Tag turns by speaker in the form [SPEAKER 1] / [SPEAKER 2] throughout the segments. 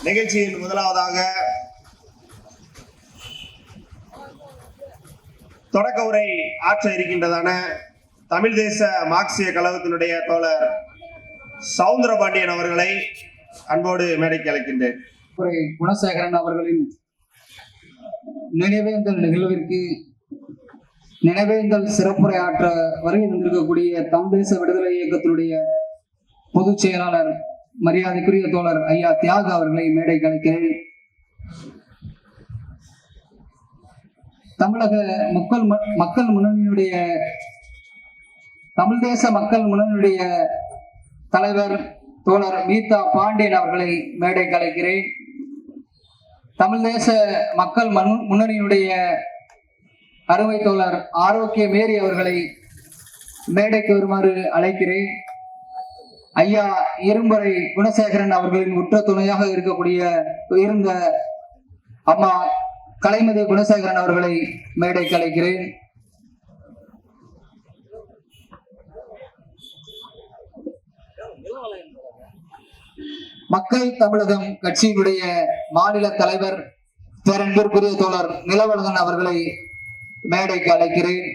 [SPEAKER 1] நிகழ்ச்சியில் முதலாவதாக தொடக்க உரை ஆற்ற இருக்கின்றதான தமிழ் தேச மார்க்சிய கழகத்தினுடைய தோழர் சவுந்தரபாண்டியன் அவர்களை அன்போடு மேடைக்கு அழைக்கின்றேன்.
[SPEAKER 2] குணசேகரன் அவர்களின் நினைவேந்தல் நிகழ்விற்கு நினைவேந்தல் சிறப்புரை ஆற்ற வருகை வந்திருக்கக்கூடிய தமிழ் தேச விடுதலை இயக்கத்தினுடைய பொதுச் செயலாளர் மரியாதைக்குரிய தோழர் ஐயா தியாக அவர்களை மேடைக்கு அழைக்கிறேன். தமிழக மக்கள் முன்னணியினுடைய தமிழ் தேச மக்கள் முன்னணியுடைய தலைவர் தோழர் மீதா பாண்டியன் அவர்களை மேடைக்கு அழைக்கிறேன். தமிழ் தேச மக்கள் முன்னணியினுடைய அருமை தோழர் ஆரோக்கிய மேரி அவர்களை மேடைக்கு வருமாறு அழைக்கிறேன். ஐயா இரும்பறை குணசேகரன் அவர்களின் உற்ற துணையாக இருந்த அம்மா கலைமதி குணசேகரன் அவர்களை மேடைக்கு அழைக்கிறேன். மக்கள் தமிழகம் கட்சியினுடைய மாநில தலைவர் பேரன்பிற்குரிய தோழர் நிலவழகன் அவர்களை மேடைக்கு அழைக்கிறேன்.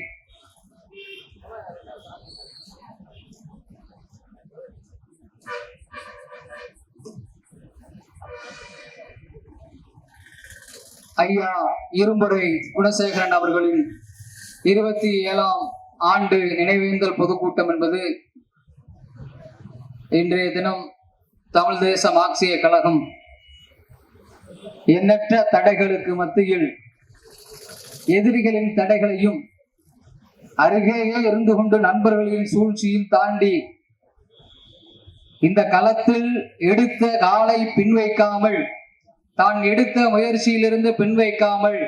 [SPEAKER 2] ஐயா இரும்பறை குணசேகரன் அவர்களின் 27ஆம் ஆண்டு நினைவேந்தல் பொதுக்கூட்டம் என்பது இன்றைய தினம் தமிழ் தேச மார்க்சிய கழகம் எண்ணற்ற தடைகளுக்கு மத்தியில் எதிரிகளின் தடைகளையும் அருகேயே இருந்து கொண்டு நண்பர்களின் சூழ்ச்சியும் தாண்டி இந்த களத்தில் எடுத்த காலை பின்வைக்காமல் தான் எடுத்த முயற்சியிலிருந்து பின்வைக்காமல்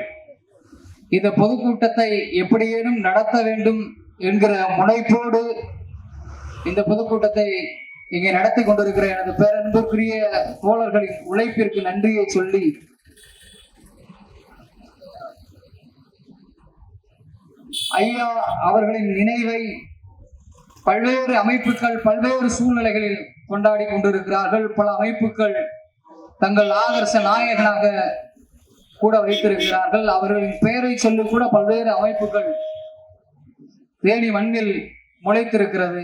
[SPEAKER 2] இந்த பொதுக்கூட்டத்தை எப்படியேனும் நடத்த வேண்டும் என்கிற முனைப்போடு இந்த பொதுக்கூட்டத்தை இங்கே நடத்தி கொண்டிருக்கிற எனது பேரன்புக்குரிய தோழர்களின் உழைப்பிற்கு நன்றியை சொல்லி ஐயா அவர்களின் நினைவை பல்வேறு அமைப்புகள் பல்வேறு சூழ்நிலைகளில் கொண்டாடி கொண்டிருக்கிறார்கள். பல அமைப்புகள் தங்கள் ஆதர்ச நாயகனாக கூட வைத்திருக்கிறார்கள். அவர்களின் பெயரை சொல்லி கூட பல்வேறு அமைப்புகள் தேனி மண்ணில் முளைத்திருக்கிறது.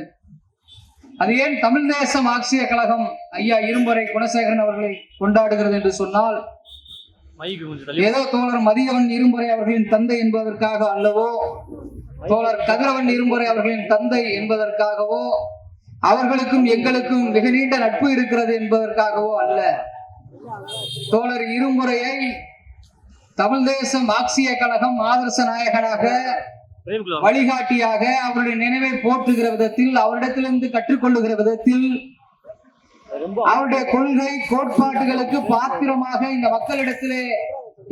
[SPEAKER 2] அது ஏன் தமிழ் தேச மார்க்சிய கழகம் ஐயா இரும்பறை குணசேகரன் அவர்களை கொண்டாடுகிறது என்று சொன்னால், ஏதோ தோழர் மதியவன் இரும்பறை அவர்களின் தந்தை என்பதற்காக அல்லவோ, தோழர் கதிரவன் இரும்பறை அவர்களின் தந்தை என்பதற்காகவோ, அவர்களுக்கும் எங்களுக்கும் மிக நீண்ட நட்பு இருக்கிறது என்பதற்காகவோ அல்ல. தோழர் இரும்பறையை தமிழ் தேச மார்க்சிய கழகம் ஆதர்ச நாயகனாக வழிகாட்டியாக அவருடைய நினைவை போற்றுகிற விதத்தில், அவரிடத்திலிருந்து கற்றுக்கொள்ளுகிற விதத்தில், அவருடைய கொள்கை கோட்பாடுகளுக்கு பாத்திரமாக இந்த மக்களிடத்திலே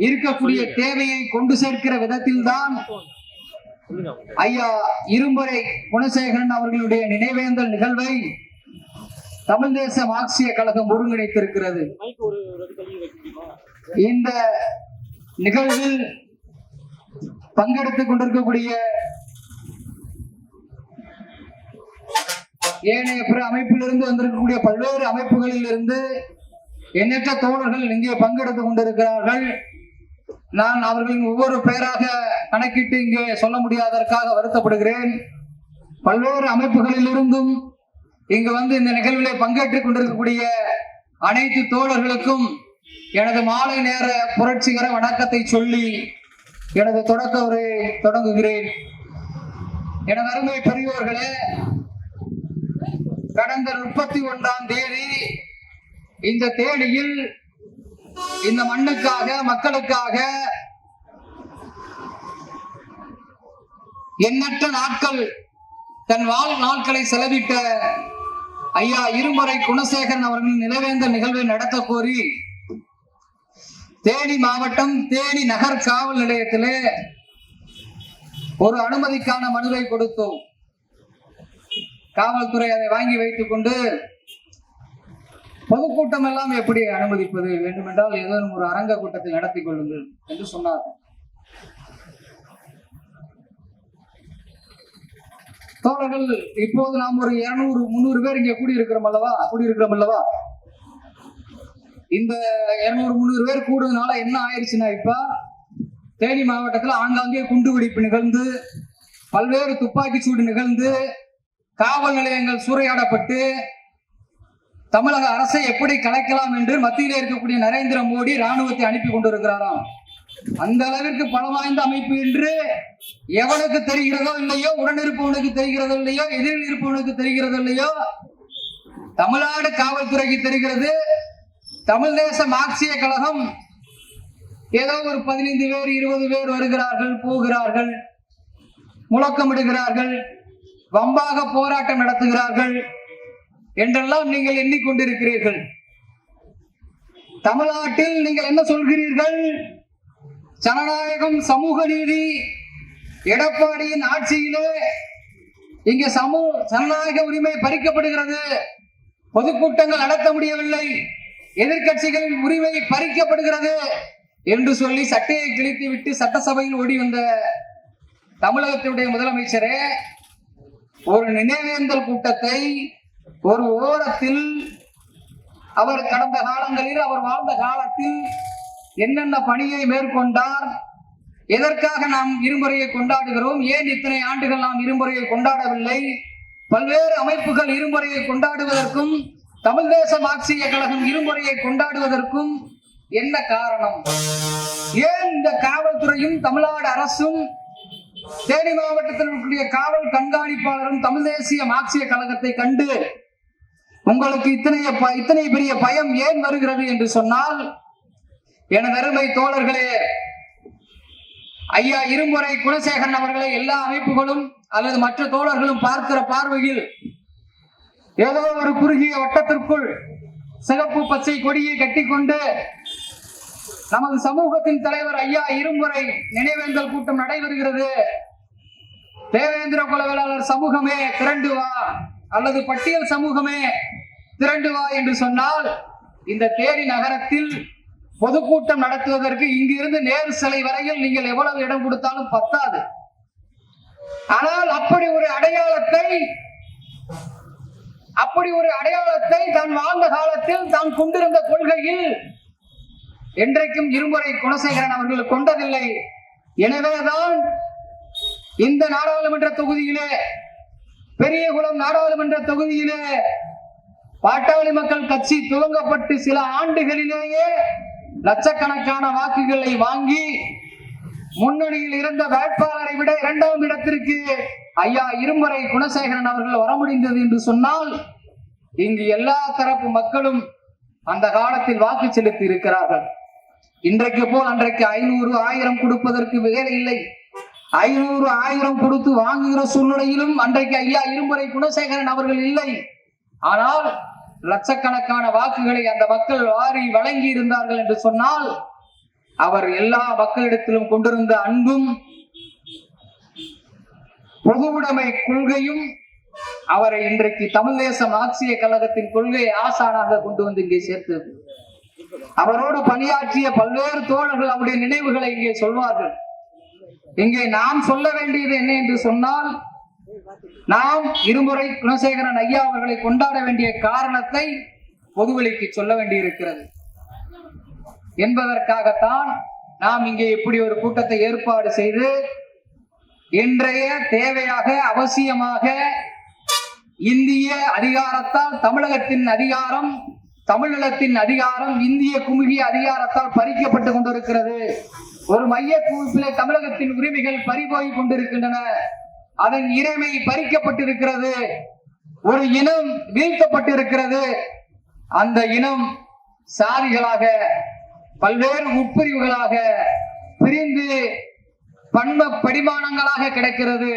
[SPEAKER 2] இருக்கக்கூடிய தேவையை கொண்டு சேர்க்கிற விதத்தில் தான் ஐயா இரும்பறை குணசேகரன் அவர்களுடைய நினைவேந்தல் நிகழ்வை தமிழ் தேச மார்க்சிய கழகம் ஒருங்கிணைத்திருக்கிறது. இந்த நிகழ்வில் பங்கெடுத்துக் கொண்டிருக்கக்கூடிய ஏனைய பிற அமைப்பிலிருந்து வந்திருக்கக்கூடிய பல்வேறு அமைப்புகளில் இருந்து எண்ணற்ற தோழர்கள் இங்கே பங்கெடுத்துக் கொண்டிருக்கிறார்கள். நான் அவர்களின் ஒவ்வொரு பெயராக கணக்கிட்டு இங்கே சொல்ல முடியாததற்காக வருத்தப்படுகிறேன். பல்வேறு அமைப்புகளில் இருந்தும் இங்கு வந்து இந்த நிகழ்விலே பங்கேற்றுக் கொண்டிருக்கக்கூடிய அனைத்து தோழர்களுக்கும் எனது மாலை நேர புரட்சிகர வணக்கத்தை சொல்லி எனது தொடக்க உரையை தொடங்குகிறேன். எனது அருமை பெரியோர்களே, கடந்த 31ஆம் தேதி இந்த தேதியில் இந்த மண்ணுக்காக மக்களுக்காக எண்ணற்ற நாட்கள் தன் நாட்களை செலவிட்ட ஐயா இரும்பறை குணசேகரன் அவர்களின் நினைவேந்தல் நிகழ்வை நடத்த கோரி தேனி மாவட்டம் தேனி நகர் காவல் நிலையத்திலே ஒரு அனுமதிக்கான மனுவை கொடுத்தோம். காவல்துறை அதை வாங்கி வைத்துக் கொண்டு பொதுக்கூட்டம் எல்லாம் எப்படி அனுமதிப்பது, வேண்டுமென்றால் ஏதேனும் ஒரு அரங்க கூட்டத்தில் நடத்தி கொள்ளுங்கள் என்று சொன்னார். தோழர்கள், இப்போது நாம் ஒரு 200-300 பேர் இங்கே கூடியிருக்கிறோம் அல்லவா? இந்த 200-300 பேர் கூடுறதுனால என்ன ஆயிடுச்சுன்னா, இப்ப தேனி மாவட்டத்தில் ஆங்காங்கே குண்டுவெடிப்பு நிகழ்ந்து, பல்வேறு துப்பாக்கி சூடு நிகழ்ந்து, காவல் நிலையங்கள் சூறையாடப்பட்டு, தமிழக அரசை எப்படி கலைக்கலாம் என்று மத்தியில் இருக்கக்கூடிய நரேந்திர மோடி ராணுவத்தை அனுப்பி கொண்டிருக்கிறாராம். அந்த அளவிற்கு பலம் வாய்ந்த அமைப்பு என்று எவனுக்கு தெரிகிறதோ இல்லையோ, உடனிருப்பவனுக்கு தெரிகிறதோ இல்லையோ, எதிரில் இருப்பவனுக்கு தெரிகிறதோ இல்லையோ, தமிழ்நாடு காவல்துறைக்கு தெரிகிறது. தமிழ் தேச மார்க்சிய கழகம் ஏதோ ஒரு 15 பேர் 20 பேர் வருகிறார்கள், போகிறார்கள், முழக்கமிடுகிறார்கள், வம்பாக போராட்டம் நடத்துகிறார்கள் என்றெல்லாம் நீங்கள் எண்ணிக்கொண்டிருக்கிறீர்கள். தமிழ்நாட்டில் நீங்கள் என்ன சொல்கிறீர்கள்? ஜனநாயகம், சமூக நீதி, எடப்பாடியின் ஆட்சியிலே இங்கே ஜனநாயக உரிமை பறிக்கப்படுகிறது, பொதுக்கூட்டங்கள் நடத்த முடியவில்லை, எதிர்கட்சிகளின் உரிமை பறிக்கப்படுகிறது என்று சொல்லி சட்டையை கிழித்து விட்டு சட்டசபையில் ஓடி வந்த தமிழகத்தினுடைய முதலமைச்சரே ஒரு நினைவேந்தல் கூட்டத்தை ஒரு ஓரத்தில் அவர் கடந்த காலங்களில் அவர் வாழ்ந்த காலத்தில் என்னென்ன பணியை மேற்கொண்டார், எதற்காக நாம் இருமுறையை கொண்டாடுகிறோம், ஏன் இத்தனை ஆண்டுகள் நாம் இருமுறையை கொண்டாடவில்லை, பல்வேறு அமைப்புகள் இருமுறையை கொண்டாடுவதற்கும் தமிழ் தேச மார்க்சிய கழகம் இருமுறையை கொண்டாடுவதற்கும் என்ன காரணம்? ஏன் இந்த காவல்துறையும் தமிழ்நாடு அரசும் தேனி மாவட்டத்தில் இருக்கக்கூடிய காவல் கண்காணிப்பாளரும் தமிழ் தேசிய மார்க்சிய கழகத்தை கண்டு உங்களுக்கு இத்தனை பெரிய பயம் ஏன் வருகிறது என்று சொன்னால், எனது அருமை தோழர்களே, ஐயா இருமுறை குணசேகரன் அவர்களை எல்லா அமைப்புகளும் அல்லது மற்ற தோழர்களும் பார்க்கிற பார்வையில் ஏதோ ஒரு குறுகிய வட்டத்திற்குள் சிகப்பு பச்சை கொடியை கட்டிக்கொண்டு நமது சமூகத்தின் தலைவர் ஐயா இருமுறை நினைவேந்தல் கூட்டம் நடைபெறுகிறது, தேவேந்திர குலவேளாளர் சமூகமே திரண்டு வா அல்லது பட்டியல் சமூகமே திரண்டு வா என்று சொன்னால், இந்த தேனி நகரத்தில் பொதுக்கூட்டம் நடத்துவதற்கு இங்கிருந்து நேரு சிலை வரையில் நீங்கள் எவ்வளவு இடம் கொடுத்தாலும் பத்தாது. ஆனால் அப்படி ஒரு அடையாளத்தை தான் வாழ்ந்த காலத்தில் தான் கொண்டிருந்த கொள்கையில் என்றைக்கும் இருமுறை குணசேகரன் அவர்கள் கொண்டதில்லை. எனவேதான் இந்த நாடாளுமன்ற தொகுதியிலே, பெரியகுளம் நாடாளுமன்ற தொகுதியிலே பாட்டாளி மக்கள் கட்சி துவங்கப்பட்டு சில ஆண்டுகளிலேயே லட்சக்கணக்கான வாக்குகளை வாங்கி முன்னணியில் இருந்த வேட்பாளரை விட 2ஆம் இடத்திற்கு ஐயா இருமுறை குணசேகரன் அவர்கள் வர முடிந்தது என்று சொன்னால், இங்கு எல்லா தரப்பு மக்களும் அந்த காலத்தில் வாக்கு செலுத்தி இருக்கிறார்கள். இன்றைக்கு போல் அன்றைக்கு 500, 1000 கொடுப்பதற்கு வேலை இல்லை. 500, 1000 கொடுத்து வாங்குகிற சூழ்நிலையிலும் அன்றைக்கு ஐயா இருமுறை குணசேகரன் அவர்கள் இல்லை. ஆனால் லட்சக்கணக்கான வாக்குகளை அந்த மக்கள் வாரி வழங்கி இருந்தார்கள் என்று சொன்னால், அவர் எல்லா மக்களிடத்திலும் கொண்டிருந்த அன்பும் பொதுவுடைமை கொள்கையும் அவரை இன்றைக்கு தமிழ் தேச மார்க்சிய கழகத்தின் கொள்கையை ஆசானாக கொண்டு வந்து இங்கே சேர்த்தது. அவரோடு பணியாற்றிய பல்வேறு தோழர்கள் அவருடைய நினைவுகளை இங்கே சொல்வார்கள். இங்கே நாம் சொல்ல வேண்டியது என்ன என்று சொன்னால், நாம் இருமுறை குணசேகரன் ஐயா அவர்களை கொண்டாட வேண்டிய காரணத்தை பொதுவெளிக்கு சொல்ல வேண்டியிருக்கிறது என்பதற்காகத்தான் நாம் இங்கே இப்படி ஒரு கூட்டத்தை ஏற்பாடு செய்து இன்றைய தேவையாக அவசியமாக இந்திய அதிகாரத்தால் தமிழகத்தின் அதிகாரம், தமிழகத்தின் அதிகாரம் இந்திய குமுகிய அதிகாரத்தால் பறிக்கப்பட்டு கொண்டிருக்கிறது. ஒரு மைய குவிப்பிலே தமிழகத்தின் உரிமைகள் பறிபோய் கொண்டிருக்கின்றன, அதன் இறைமை பறிக்கப்பட்டிருக்கிறது, ஒரு இனம் வீழ்த்தப்பட்டிருக்கிறது. அந்த இனம் சாதிகளாக பல்வேறு உட்பிரிவுகளாக பிரிந்து பன்ம படிமானங்களாக கிடைக்கிறது.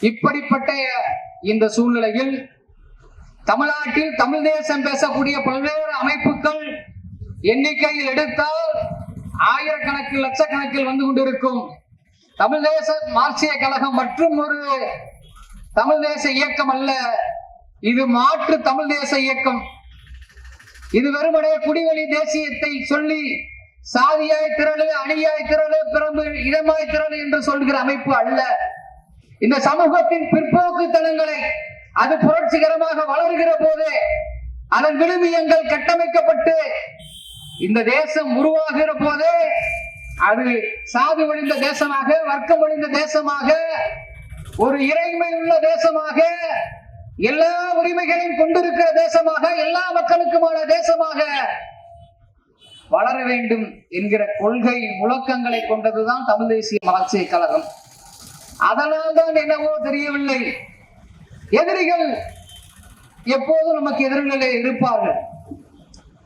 [SPEAKER 2] இப்படிப்பட்ட இந்த சூழ்நிலையில் தமிழ்நாட்டில் தமிழ் தேசம் பேசக்கூடிய பல்வேறு அமைப்புகள் எண்ணிக்கையில் எடுத்தால் ஆயிரக்கணக்கில் லட்சக்கணக்கில் வந்து கொண்டிருக்கும். தமிழ் தேச மார்க்சிய கழகம் மற்றும் ஒரு தமிழ் தேச இயக்கம் அல்ல, இது மாற்று தமிழ் தேச இயக்கம். இது வெறுமனே குடிவெளி தேசியத்தை சொல்லி சாதியாய் திரளு, அணியாய் திரளு, பிறப்பு இடமாய் திரளு என்று சொல்கிற அமைப்பு அல்ல. இந்த சமூகத்தின் பிற்போக்குத்தனங்களை அது புரட்சிகரமாக வளர்கிற போதே அதன் விழுமியங்கள் கட்டமைக்கப்பட்டு இந்த தேசம் உருவாகிற போதே அது சாதி ஒழிந்த தேசமாக, வர்க்கம் ஒழிந்த தேசமாக, ஒரு இறைமை உள்ள தேசமாக, எல்லா உரிமைகளையும் கொண்டிருக்கிற தேசமாக, எல்லா மக்களுக்குமான தேசமாக வளர வேண்டும் என்கிற கொள்கை முழக்கங்களை கொண்டதுதான் தமிழ் தேசிய மார்க்சிய கழகம். அதனால் தான் என்னவோ தெரியவில்லை, எதிரிகள் எப்போதும் நமக்கு எதிர்நிலை இருப்பார்கள்.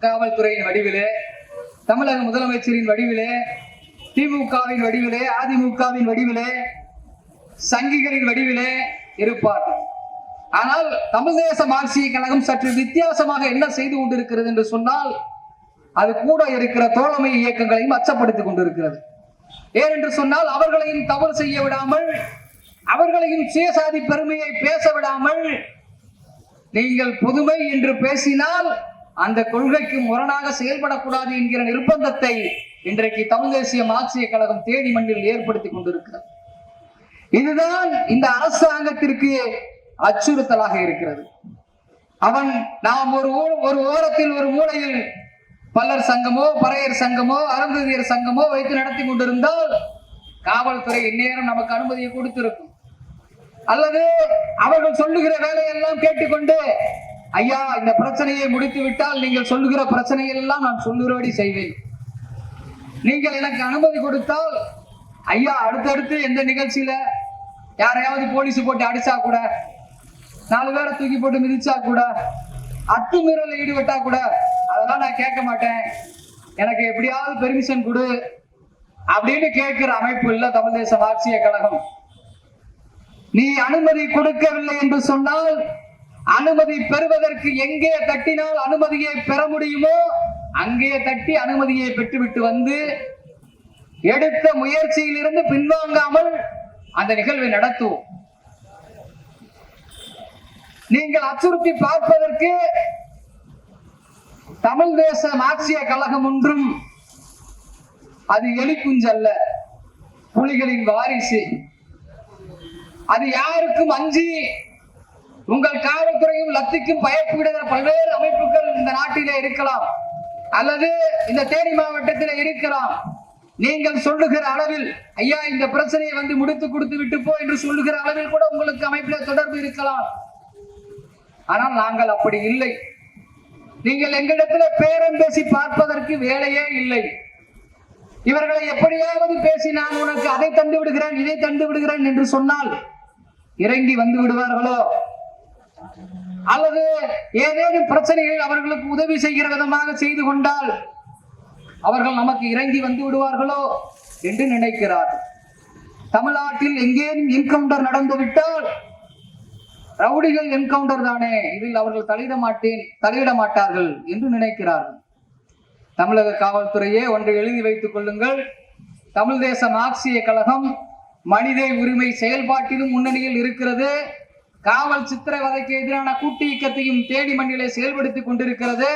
[SPEAKER 2] காவல்துறையின் வடிவிலே, தமிழக முதலமைச்சரின் வடிவிலே, திமுகவின் வடிவிலே, அதிமுகவின் வடிவிலே, சங்கிகளின் வடிவிலே இருப்பார்கள். ஆனால் தமிழ் தேச மார்க்சிய கழகம் சற்று வித்தியாசமாக என்ன செய்து கொண்டிருக்கிறது என்று சொன்னால், அது கூட இருக்கிற தோழமை இயக்கங்களையும் அச்சப்படுத்திக் கொண்டிருக்கிறது. ஏனென்று சொன்னால், அவர்களையும் தவறு செய்ய விடாமல், அவர்களையும் சுயசாதி பெருமையை பேச விடாமல், நீங்கள் பொதுமை என்று பேசினால் அந்த கொள்கைக்கு முரணாக செயல்படக்கூடாது என்கிற நிர்பந்தத்தை இன்றைக்கு தமிழ் தேசிய மார்க்சிய கழகம் தேனி மண்ணில் ஏற்படுத்திக் கொண்டிருக்கிறது. இதுதான் இந்த அரசாங்கத்திற்கு அச்சுறுத்தலாக இருக்கிறது. நாம் ஒரு ஓரத்தில், ஒரு மூலையில் பல்லர் சங்கமோ, பறையர் சங்கமோ, அருந்ததியர் சங்கமோ வைத்து நடத்தி கொண்டிருந்தால் காவல்துறை இந்நேரம் நமக்கு அனுமதியை கொடுத்திருக்கும். அல்லது அவர்கள் சொல்லுகிற வேலையெல்லாம் கேட்டுக்கொண்டு, ஐயா இந்த பிரச்சனையை முடித்து விட்டால் நீங்கள் சொல்லுகிற பிரச்சனையெல்லாம் நான் சொல்லுகிறபடி செய்வேன், நீங்கள் எனக்கு அனுமதி கொடுத்தால், ஐயா அடுத்தடுத்து எந்த நிகழ்ச்சியில யாரையாவது போலீஸ் போட்டு அடிச்சா கூட, 4 பேரை தூக்கி போட்டு மிதிச்சா கூட, அத்துமீறல ஈடுபட்டா கூட அதெல்லாம் நான் கேட்க மாட்டேன், எனக்கு எப்படியாவது பெர்மிஷன் கொடு அப்படின்னு கேட்கிற அமைப்பு இல்ல தமிழ் தேச மார்க்சிய கழகம். நீ அனுமதி கொடுக்கவில்லை என்று சொன்னால், அனுமதி பெறுவதற்கு எங்கே தட்டினால் அனுமதியை பெற முடியுமோ அங்கே தட்டி அனுமதியை பெற்றுவிட்டு வந்து எடுத்த முயற்சியில் இருந்து பின்வாங்காமல் அந்த நிகழ்வை நடத்துவோம். நீங்கள் அச்சுறுத்தி பார்ப்பதற்கு தமிழ் தேச மார்க்சிய கழகம் ஒன்றும் அது எலிக்குஞ்சல்ல, புலிகளின் வாரிசு. அது யாருக்கும் அஞ்சி உங்கள் காவல்துறையும் லத்திக்கும் பயப்படுகிற பல்வேறு அமைப்புகள் இந்த நாட்டிலே இருக்கலாம், அல்லது இந்த தேனி மாவட்டத்தில் இருக்கலாம். நீங்கள் சொல்லுகிற அளவில், ஐயா இந்த பிரச்சனையை வந்து முடித்து கொடுத்து விட்டு போ என்று சொல்லுகிற அளவில் கூட உங்களுக்கு அமைப்பில் தொடர்பு இருக்கலாம். ஆனால் நாங்கள் அப்படி இல்லை. நீங்கள் எங்களிடத்தில் பேரம் பேசி பார்ப்பதற்கு வேலையே இல்லை. இவர்களை எப்படியாவது பேசி நான் உனக்கு அதை தந்து விடுகிறேன், இதை தந்து விடுகிறேன் என்று சொன்னால் இறங்கி வந்து விடுவார்களோ, அல்லது ஏதேனும் பிரச்சனைகள் அவர்களுக்கு உதவி செய்கிற விதமாக செய்து கொண்டால் அவர்கள் நமக்கு இறங்கி வந்து விடுவார்களோ என்று நினைக்கிறார். தமிழ்நாட்டில் எங்கேயும் என்கவுண்டர் நடந்து விட்டால் ரவுடிகள் என்கவுண்டர் தானே, இதில் அவர்கள் தலையிட மாட்டார்கள் என்று நினைக்கிறார்கள். தமிழக காவல்துறையே ஒன்றை எழுதி வைத்துக் கொள்ளுங்கள். தமிழ் தேச மார்க்சிய கழகம் மனித உரிமை செயல்பாட்டிலும் முன்னணியில் இருக்கிறது. காவல் சித்திரவதைக்கு எதிரான கூட்டு இயக்கத்தையும் தேனி மண்ணிலே செயல்படுத்திக் கொண்டிருக்கிறது.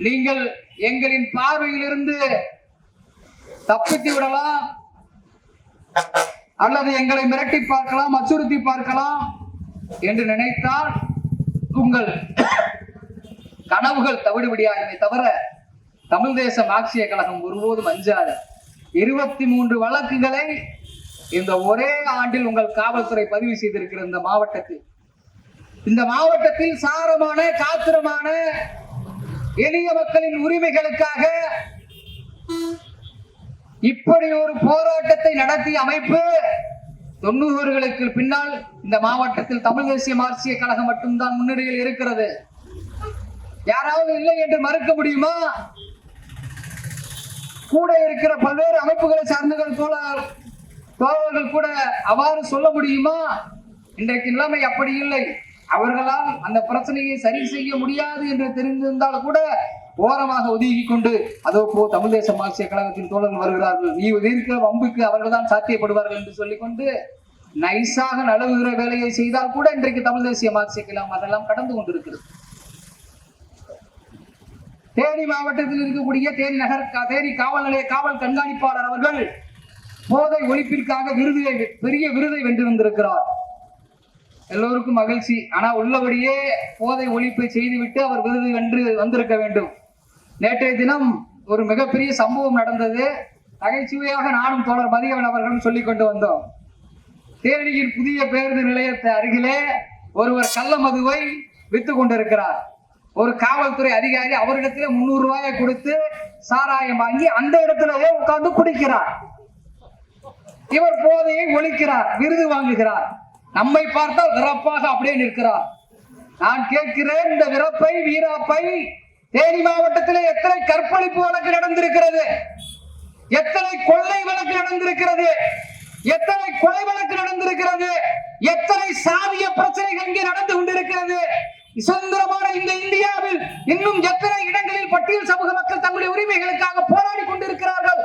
[SPEAKER 2] நீங்கள் எங்களின் பார்வையிலிருந்து தப்பித்து விடலாம், அல்லது எங்களை மிரட்டி பார்க்கலாம், அச்சுறுத்தி பார்க்கலாம் என்று நினைத்தால் உங்கள் கனவுகள் தவிடுபடியாகவே தவிர தமிழ் தேச மார்க்சிய கழகம் ஒருபோதும் அஞ்சாது. 23 வழக்குகளை இந்த ஒரே ஆண்டில் உங்கள் காவல்துறை பதிவு செய்திருக்கிற இந்த மாவட்டத்தில் சாரமான, காத்திரமான எளிய மக்களின் உரிமைகளுக்காக இப்படி ஒரு போராட்டத்தை நடத்திய அமைப்பு 90களுக்கு பின்னால் இந்த மாவட்டத்தில் தமிழ் தேசிய மார்க்சிய கழகம் மட்டும்தான் முன்னணியில் இருக்கிறது. யாராவது இல்லை என்று மறுக்க முடியுமா? கூட இருக்கிற பல்வேறு அமைப்புகளை சார்ந்தவர்கள் தோழர்கள் கூட அவ்வாறு சொல்ல முடியுமா? இன்றைக்கு நிலைமை அப்படி இல்லை. அவர்களால் அந்த பிரச்சனையை சரி செய்ய முடியாது என்று தெரிந்திருந்தால் கூட ஓரமாக ஒதுக்கி கொண்டு அதோ போ தமிழ் தேச மார்க்சிய கழகத்தின் தோழர்கள் வருகிறார்கள், நீ இருக்கிற வம்புக்கு அவர்கள் தான் சாத்தியப்படுவார்கள் என்று சொல்லிக்கொண்டு நைசாக நழுவுகிற வேலையை செய்தால் கூட இன்றைக்கு தமிழ் தேசிய மார்க்சிய கழகம் அதெல்லாம் கடந்து கொண்டிருக்கிறது. தேனி மாவட்டத்தில் இருக்கக்கூடிய தேனி காவல் நிலைய காவல் கண்காணிப்பாளர் அவர்கள் போதை ஒழிப்பிற்காக பெரிய விருதை வென்றிருந்திருக்கிறார். எல்லோருக்கும் மகிழ்ச்சி. ஆனா உள்ளபடியே போதை ஒழிப்பை செய்துவிட்டு அவர் விருது வென்று வந்திருக்க வேண்டும். நேற்றைய தினம் ஒரு மிகப்பெரிய சம்பவம் நடந்தது. நகைச்சுவையாக நானும் தோழர் மதியவன் அவர்களும் சொல்லிக் கொண்டு வந்தோம். தேனியின் புதிய பேருந்து நிலையத்தை அருகிலே ஒருவர் கள்ள மதுவை வித்து கொண்டிருக்கிறார். ஒரு காவல்துறை அதிகாரி அவரிடத்திலே 300 ரூபாயை கொடுத்து சாராயம் வாங்கி அந்த இடத்திலேயே உட்கார்ந்து குடிக்கிறார். இவர் போதையை ஒழிக்கிறார், விருது வாங்குகிறார். நம்மை பார்த்தால் விறப்பாக அப்படியே நிற்கிறார். நான் கேட்கிறேன், இந்த விறப்பை வீராப்பை தேனி மாவட்டத்திலே எத்தனை கற்பழிப்பு வழக்கு நடந்திருக்கிறது, எத்தனை கொள்ளை வழக்கு நடந்திருக்கிறது, எத்தனை கொலை வழக்கு நடந்திருக்கிறது, எத்தனை சாதிய பிரச்சனைகள் இங்கே நடந்து கொண்டிருக்கிறது. சுதந்திரமான இந்த இந்தியாவில் இன்னும் எத்தனை இடங்களில் பட்டியல் சமூக மக்கள் தங்களுடைய உரிமைகளுக்காக போராடி கொண்டிருக்கிறார்கள்.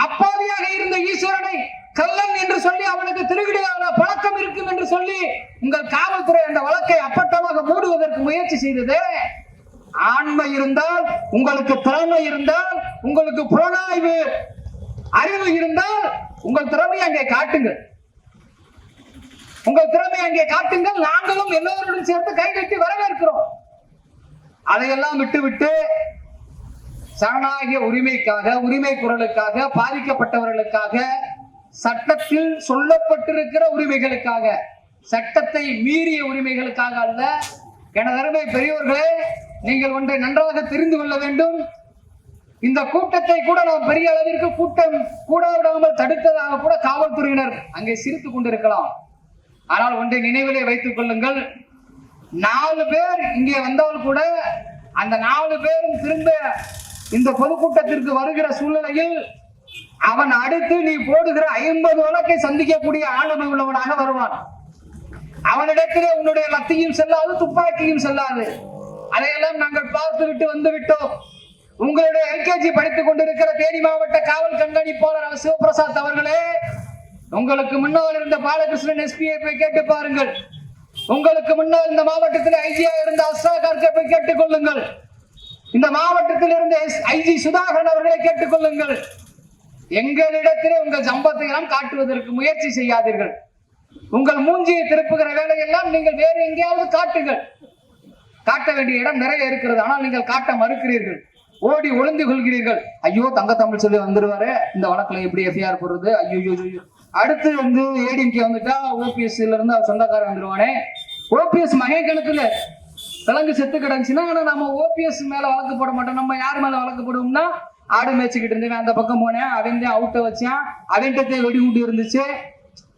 [SPEAKER 2] அப்பாவியாக இருந்த ஈஸ்வரனை கள்ளன் என்று சொல்லி அவனுக்கு திருவிடையான பழக்கம் இருக்கும் என்று சொல்லி உங்கள் காவல்துறை அந்த வழக்கை அப்பட்டமாக மூடுவதற்கு முயற்சி செய்தது. ஆண்மை இருந்தால், உங்களுக்கு திறமை இருந்தால், உங்களுக்கு புலனாய்வு அறிவு இருந்தால் உங்கள் திறமையை அங்கே காட்டுங்கள். உங்கள் திறமையை அங்கே காட்டுங்கள். நாங்களும் எல்லோருடன் சேர்ந்து கைகட்டி வரவேற்கிறோம். அதையெல்லாம் விட்டுவிட்டு ஜனநாயக உரிமைக்காக, உரிமை குரலுக்காக, பாதிக்கப்பட்டவர்களுக்காக, சட்டத்தில் சொல்லப்பட்டிருக்கிற உரிமைகளுக்காக, சட்டத்தை மீறிய உரிமைகளுக்காக அல்ல. எனது அருமை பெரியோர்களே, நீங்கள் ஒன்றை நன்றாக தெரிந்து கொள்ள வேண்டும். இந்த கூட்டத்தை கூட நாம் பெரிய அளவிற்கு கூட்டம் கூட விடாமல் தடுத்ததாக கூட காவல்துறையினர் அங்கே சிரித்துக் கொண்டிருக்கலாம். ஆனால் ஒன்றை நினைவிலே வைத்துக் கொள்ளுங்கள், 4 பேர் இங்கே வந்தால் கூட அந்த 4 பேரும் திரும்ப இந்த பொதுக்கூட்டத்திற்கு வருகிற சூழ்நிலையில் அவன் அடுத்து நீ போடுகிற 50 வழக்கை சந்திக்கக்கூடிய ஆளுமை உள்ளவனாக வருவான். அவனிடத்திலே உன்னுடைய லத்தியும் செல்லாது, துப்பாக்கியும் செல்லாது. அதையெல்லாம் நாங்கள் பார்த்து விட்டு வந்து விட்டோம். உங்களுடைய எல்கேஜி படித்துக் கொண்டிருக்கிற தேனி மாவட்ட காவல் கண்காணிப்பாளர் சிவபிரசாத் அவர்களே, உங்களுக்கு முன்னால் இருந்த பாலகிருஷ்ணன் எஸ்பியை போய் கேட்டு பாருங்கள். உங்களுக்கு முன்னால் இந்த மாவட்டத்தில் ஐஜியா இருந்த அஸ்ராகார்க்கை போய் கேட்டுக் கொள்ளுங்கள். இந்த மாவட்டத்தில் இருந்த ஐஜி சுதாகரன் அவர்களை கேட்டுக் கொள்ளுங்கள். எங்களிடத்திலே உங்கள் சம்பத்தை எல்லாம் காட்டுவதற்கு முயற்சி செய்யாதீர்கள். உங்கள் மூஞ்சியை திருப்புகிற வேலையெல்லாம் நீங்கள் வேறு எங்கேயாவது காட்டுங்கள். காட்ட வேண்டிய இடம் நிறைய இருக்கிறது, ஆனால் நீங்கள் காட்ட மறுக்கிறீர்கள். ஓடி ஒளிந்து கொள்கிறீர்கள். ஐயோ, தங்க தமிழ் சொல்லி வந்துருவாரு, இந்த வழக்குல எப்படி எஃப்ஐஆர் போடுறது, ஐயோ. அடுத்து வந்து ஏடிஎம்கே வந்துட்டா ஓபிஎஸ்ல இருந்து அவர் சொந்தக்காரன் வந்துருவானே. ஓபிஎஸ் மகேகணத்துல விலங்கு செத்து கிடந்துச்சுன்னா, ஆனா நம்ம ஓபிஎஸ் மேல வழக்கு போட மாட்டோம். நம்ம யார் மேல வழக்கு போடுவோம்னா, ஆடு மேய்ச்சிக்கிட்டு இருந்தேன் அந்த பக்கம் போனேன், அவன் அவுட்ட வச்சான், அவன்கிட்ட வெடி குண்டு இருந்துச்சு,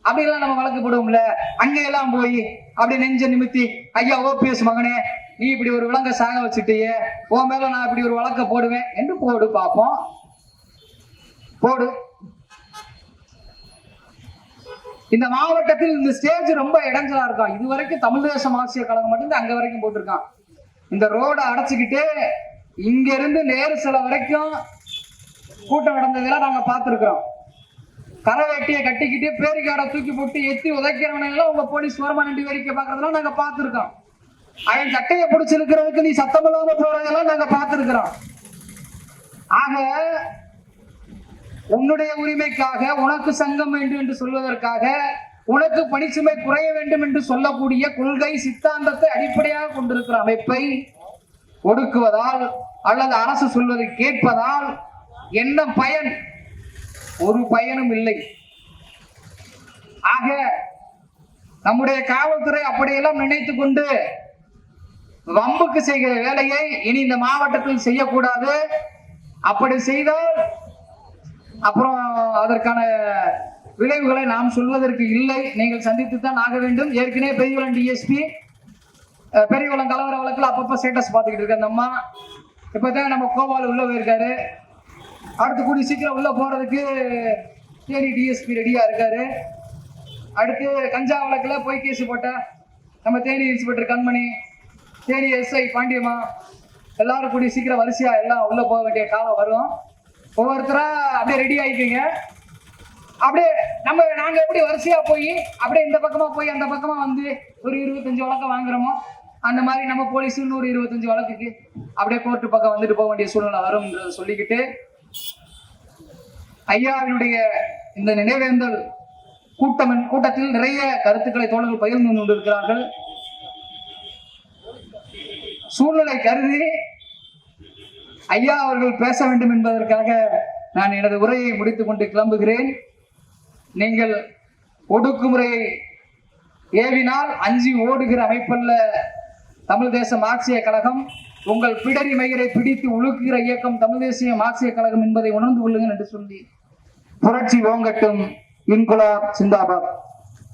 [SPEAKER 2] அப்படிலாம் நம்ம வழக்கு போடுவோம்ல. அங்கெல்லாம் போய் அப்படி நெஞ்ச நிமித்தி, ஐயா ஓபிஎஸ் மகனே, நீ இப்படி ஒரு விலங்க சாக வச்சுட்டியே, உன் மேல நான் இப்படி ஒரு வழக்க போடுவேன் என்று போடு பார்ப்போம். போடு. இந்த மாவட்டத்தில் இந்த ஸ்டேஜ் ரொம்ப இடைஞ்சலா இருக்கான். இதுவரைக்கும் தமிழ் தேச மார்க்சிய கழகம் மட்டும் அங்க வரைக்கும் போட்டிருக்கான். இந்த ரோட அடைச்சுக்கிட்டு இங்க இருந்து நேரு சில வரைக்கும் கூட்டம் நடந்ததெல்லாம் நாங்க பார்த்திருக்கிறோம். கரை வேட்டியை கட்டிக்கிட்டு பேரிகாரை தூக்கி போட்டு எத்தி உதைக்கிறவனெல்லாம் உங்க போலீஸ் ஓரமா நின்று வேடிக்கை பார்க்கறதெல்லாம் நாங்க பார்த்திருக்கோம். அவன் சட்டையை பிடிச்சிருக்கிறதுக்கு நீ சத்தம் இல்லாம போறதெல்லாம் நாங்க பார்த்திருக்கிறோம். ஆக உன்னுடைய உரிமைக்காக, உனக்கு சங்கம் வேண்டும் என்று சொல்வதற்காக, உனக்கு பணிச்சுமை குறைய வேண்டும் என்று சொல்லக்கூடிய கொள்கை சித்தாந்தத்தை அடிப்படையாக கொண்டிருக்கிற அமைப்பை ஒடுக்குவதால் அல்லது அரசு சொல்வதை கேட்பதால் என்ன பயன்? ஒரு பயனும் இல்லை. ஆக நம்முடைய காவல்துறை அப்படியெல்லாம் நினைத்துக் கொண்டு வம்புக்கு செய்கிற வேலையை இனி இந்த மாவட்டத்தில் செய்யக்கூடாது. அப்படி செய்தால் அப்புறம் அதற்கான விளைவுகளை நாம் சொல்வதற்கு இல்லை, நீங்கள் சந்தித்துத்தான் ஆக வேண்டும். ஏற்கனவே பெரியகுளம் டிஎஸ்பி பெரியகுளம் கலவர வழக்கில் அப்பப்போ ஸ்டேட்டஸ் பார்த்துக்கிட்டு இருக்க அந்த அம்மா இப்போதான் நம்ம கோபால் உள்ள போயிருக்காரு. அடுத்து கூடி சீக்கிரம் உள்ள போறதுக்கு தேனி டிஎஸ்பி ரெடியா இருக்காரு. அடுத்து கஞ்சா வழக்கில் போய் கேஸ் போட்ட நம்ம தேனி இன்ஸ்பெக்டர் கண்மணி, தேனி எஸ்ஐ பாண்டியம்மா எல்லாரும் கூடி சீக்கிரம் வரிசையா எல்லாம் உள்ள போக வேண்டிய காலம் வரும். ஒவ்வொருத்தரா அப்படியே ரெடி ஆயிட்டீங்க. அப்படியே நாங்க எப்படி வரிசையா போய் அப்படியே இந்த பக்கமா போய் அந்த பக்கமா வந்து ஒரு 25 வழக்கம் வாங்குறோமோ, அந்த மாதிரி நம்ம போலீஸ் 125 வழக்குக்கு அப்படியே கோர்ட்டு பக்கம் வந்துட்டு போக வேண்டிய சூழ்நிலை வரும் சொல்லிக்கிட்டு, ஐயாவினுடைய இந்த நினைவேந்தல் கூட்டத்தில் நிறைய கருத்துக்களை தோழர்கள் பகிர்ந்து கொண்டிருக்கிறார்கள். சூழ்நிலை கருதி ஐயா அவர்கள் பேச வேண்டும் என்பதற்காக நான் எனது உரையை முடித்துக் கொண்டு கிளம்புகிறேன். நீங்கள் ஒடுக்குமுறையை ஏவினால் அஞ்சி ஓடுகிற அமைப்பல்ல தமிழ் தேச மார்க்சிய கழகம். உங்கள் பிடரி மயிரை பிடித்து உழுக்குகிற இயக்கம் தமிழ் தேசிய மார்க்சிய கழகம் என்பதை உணர்ந்து கொள்ளுங்கள் என்று சொல்லி புரட்சி ஓங்கட்டும். இன்குலாப் சிந்தாபாத்.